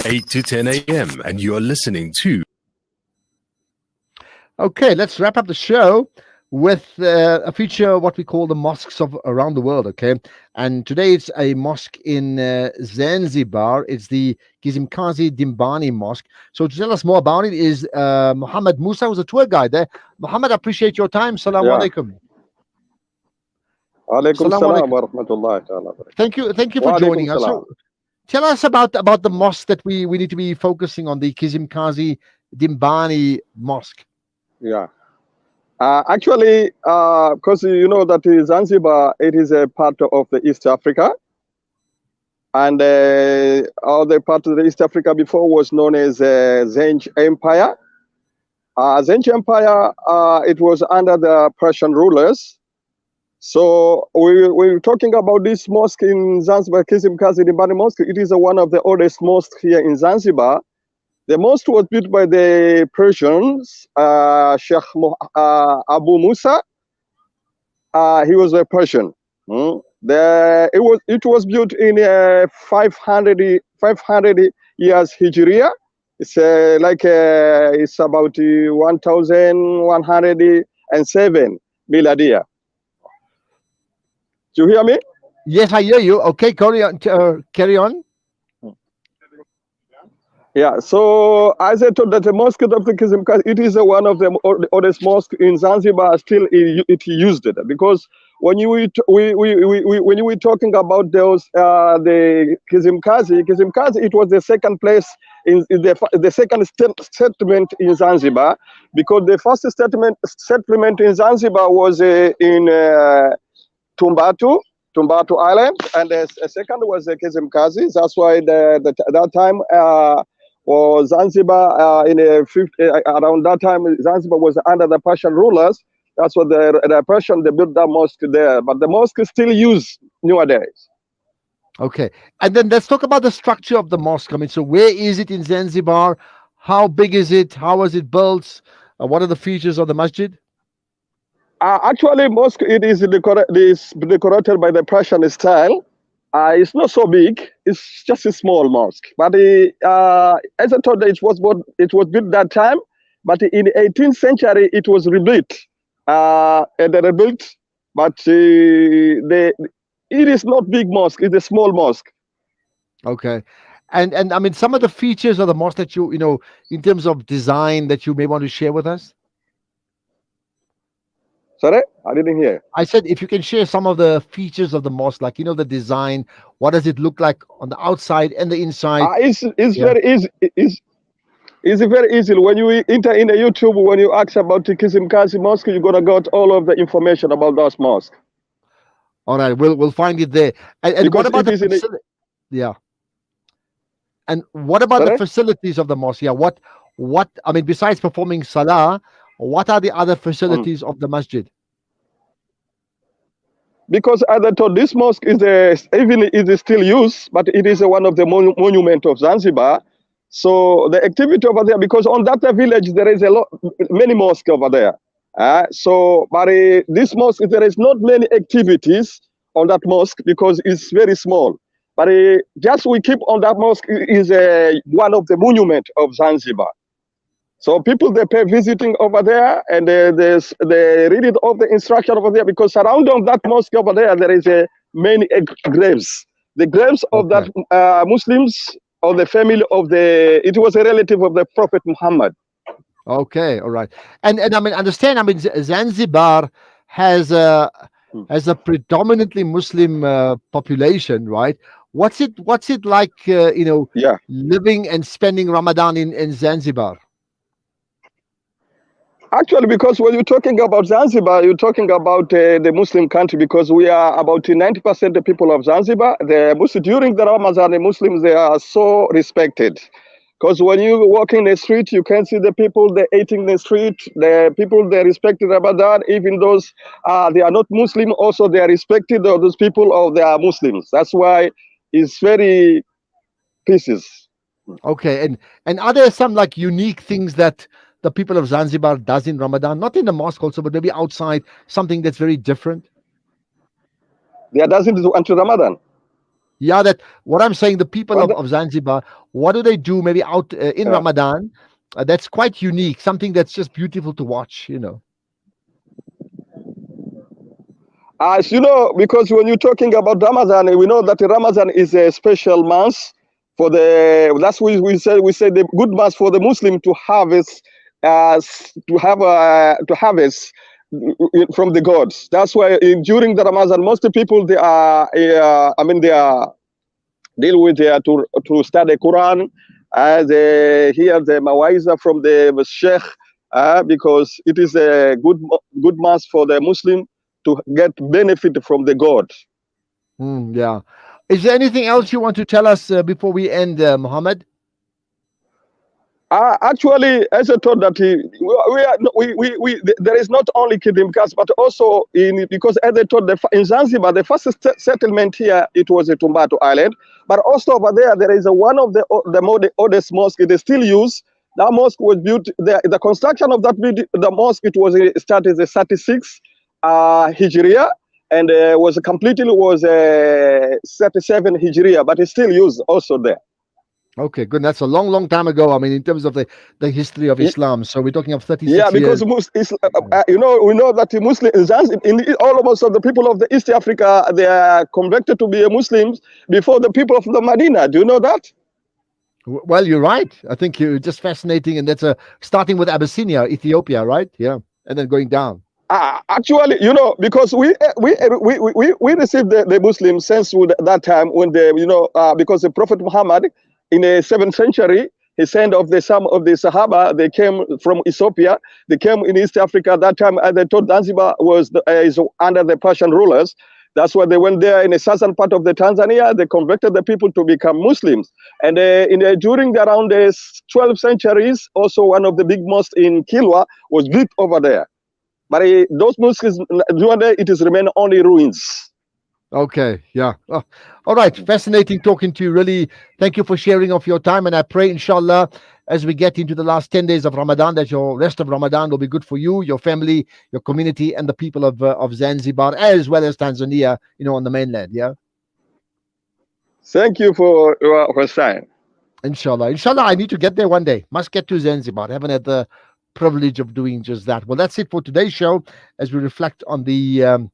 8 to 10 a.m. and you're listening to Okay, let's wrap up the show with a feature what we call the mosques of around the world. Okay, and today it's a mosque in Zanzibar. It's the Kizimkazi Dimbani Mosque. So to tell us more about it is Muhammad Musa, who's a tour guide there. Muhammad, I appreciate your time. Salaam Yeah. alaikum. Alaikum Salaam salam alaikum. wa rahmatullahi ta'ala. Thank you for Wa alaikum joining us. salam. So tell us about the mosque that we need to be focusing on, the Kizimkazi Dimbani Mosque. Yeah. Actually, because you know that Zanzibar, it is a part of the East Africa. And all the part of the East Africa before was known as Zenj Empire. Zenj Empire, it was under the Persian rulers. So we're talking about this mosque in Zanzibar, Kizimkazi Dimbani Mosque. It is one of the oldest mosques here in Zanzibar. The mosque was built by the Persians, Sheikh Abu Musa. He was a Persian. It was built in 500 years Hijriya. It's it's about 1107 Miladiya. Do you hear me? Yes, I hear you. Okay, carry on. Carry on. Yeah, so as I told that the mosque of the Kizimkazi, it is one of the oldest mosques in Zanzibar. Still, it used it because when you were talking about those the Kizimkazi, it was the second place in the second settlement in Zanzibar, because the first settlement in Zanzibar was in Tumbatu Island, and the second was the Kizimkazi. That's why that time. Or Zanzibar around that time, Zanzibar was under the Persian rulers. That's what the Persian, they built that mosque there. But the mosque is still used nowadays. Okay, and then let's talk about the structure of the mosque. I mean, so where is it in Zanzibar? How big is it? How was it built? What are the features of the masjid? Actually, mosque, it is decorated by the Persian style. It's not so big. It's just a small mosque. But as I told you, it was built that time. But in the 18th century, it was rebuilt. But it is not big mosque. It's a small mosque. Okay, and I mean, some of the features of the mosque that you know in terms of design that you may want to share with us. Sorry, I didn't hear. I said if you can share some of the features of the mosque, like the design. What does it look like on the outside and the inside? It's very easy. It's very easy. When you enter in the YouTube, when you ask about the Kizimkazi Mosque, you're gonna get all of the information about that mosque. All right, we'll find it there. And what about the facility? Yeah. And what about the facilities of the mosque? Yeah. What I mean, besides performing salah, what are the other facilities of the masjid? Because as I told, this mosque is still used, but it is one of the monument of Zanzibar. So the activity over there, because on that village there is many mosques over there. But this mosque, there is not many activities on that mosque because it's very small. But just we keep on that mosque is one of the monument of Zanzibar. So people, they pay visiting over there, and they read it of the instruction over there, because surrounding that mosque over there is many graves. The graves of that Muslims, of the family of it was a relative of the Prophet Muhammad. Okay, all right, and I mean, understand. I mean, Zanzibar has a predominantly Muslim population, right? What's it like? Living and spending Ramadan in Zanzibar. Actually, because when you're talking about Zanzibar, you're talking about the Muslim country, because we are about 90% the people of Zanzibar. During the Ramadan, the Muslims, they are so respected. Because when you walk in the street, you can see the people, they're eating in the street. The people, they respected Ramadan. Even those they are not Muslim, also they are respected, those people, or they are Muslims. That's why it's very pieces. Okay, and are there some like unique things that the people of Zanzibar does in Ramadan, not in the mosque also, but maybe outside, something that's very different? They are dancing until Ramadan. Yeah, that what I'm saying, the people Well, of Zanzibar, what do they do maybe out in yeah. Ramadan? That's quite unique, something that's just beautiful to watch, you know. As you know, because when you're talking about Ramadan, we know that Ramadan is a special month for the. That's we say the good month for the Muslim to harvest, to harvest from the gods. That's why during the Ramadan, most people they are, they are deal with to study Quran. They hear the mawaisa from the sheikh, because it is a good mass for the Muslim to get benefit from the God. Yeah. Is there anything else you want to tell us before we end, Muhammad? Actually, as I told that there is not only Kidimkas, but also because as I told in Zanzibar, the first settlement here it was a Tumbatu Island, but also over there is one of the oldest mosque. It is still used. That mosque was built. The construction of the mosque it was started in 36 Hijriya, and was completed was 37 Hijriya, but it's still used also there. Okay, good. That's a long, long time ago. I mean, in terms of the history of Islam. So we're talking of Yeah, 36 because years. we know that the Muslim in almost of the people of the East Africa they are converted to be Muslims before the people of the Medina. Do you know that? Well, you're right. I think you're just fascinating, and that's starting with Abyssinia, Ethiopia, right? Yeah, and then going down. Actually, because we received the Muslims since that time when because the Prophet Muhammad in the 7th century he sent some of the Sahaba. They came from Ethiopia. They came in East Africa at that time. As they told, Zanzibar is under the Persian rulers. That's why they went there in the southern part of the Tanzania. They converted the people to become Muslims. And during around the 12th centuries, also one of the big mosques in Kilwa was built over there. But those mosques, it is remain only ruins. Okay, yeah. Oh, all right, fascinating talking to you. Really, thank you for sharing of your time, and I pray, inshallah, as we get into the last 10 days of Ramadan, that your rest of Ramadan will be good for you, your family, your community, and the people of Zanzibar, as well as Tanzania, on the mainland. Yeah. Thank you for your time. Inshallah. Inshallah, I need to get there one day. Must get to Zanzibar. I haven't had the privilege of doing just that. Well, that's it for today's show as we reflect on the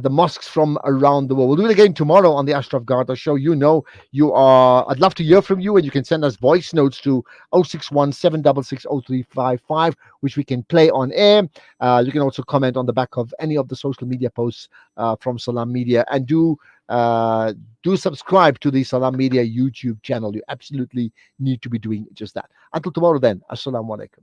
mosques from around the world. We'll do it again tomorrow on the Ashraf Garda show. I'd love to hear from you, and you can send us voice notes to 061 766 0355, which we can play on air. You can also comment on the back of any of the social media posts from Salam Media, and do subscribe to the Salam Media YouTube channel. You absolutely need to be doing just that. Until tomorrow then, Assalamu alaikum.